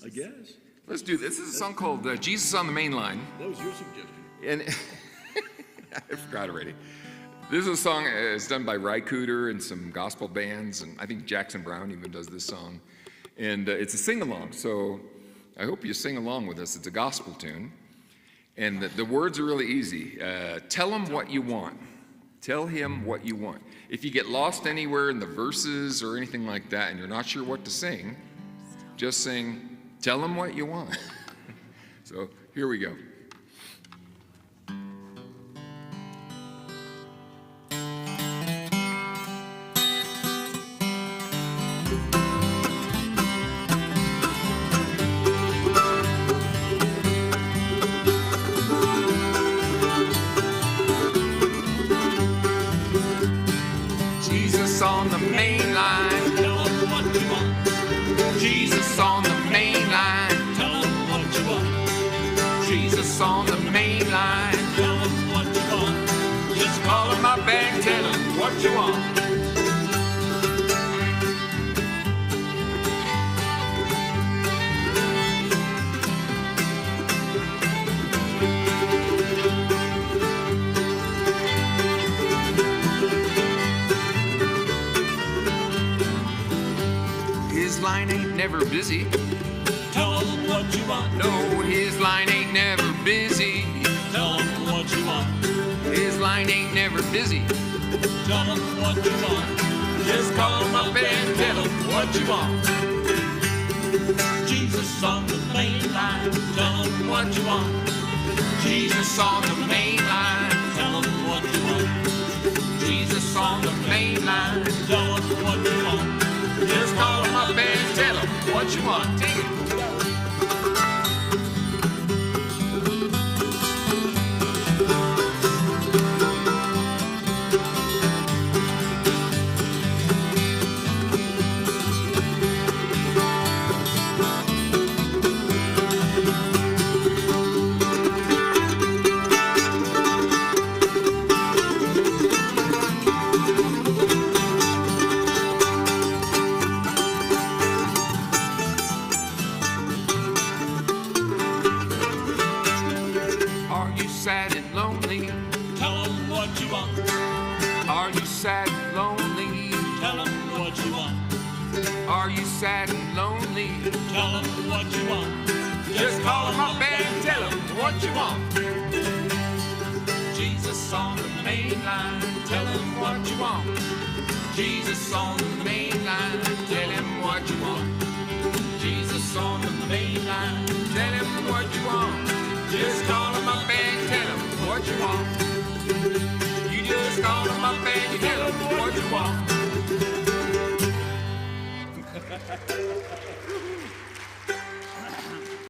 I guess. Let's do this. This is a song called Jesus on the Mainline. That was your suggestion. And I forgot already. This is a song it's done by Ry Cooder and some gospel bands, and I think Jackson Brown even does this song. And it's a sing-along, so I hope you sing along with us. It's a gospel tune. And the words are really easy. Tell him what you want. Tell him what you want. If you get lost anywhere in the verses or anything like that and you're not sure what to sing, just sing, tell him what you want. So here we go. Jesus on the main line, Tell him what you want. Jesus on the main line, Tell him what you want. Jesus on the main line. Tell him what you want. Just Call him up and tell him what you want. His line ain't never busy. tell him what you want. No, his line ain't never busy. Tell him what you want. His line ain't never busy. Tell him what you want. Just call him up and tell him what you want. Jesus on the main line. Tell him what you want. Jesus on the main line. Tell him what you want. Jesus on the main line. Tell him what you want. Just call him up and tell him what you want. Take it. Are you sad and lonely? Tell him what you want. Are you sad and lonely? Tell him what you want. Are you sad and lonely? Tell him what you want. Just call him up and tell him what you want. Jesus on the main line, tell him what you want. Jesus on the main line, tell him what you want. Jesus on the main line, tell him what you want. Just call him up and tell him what you want. You just call him up and you tell him what you want.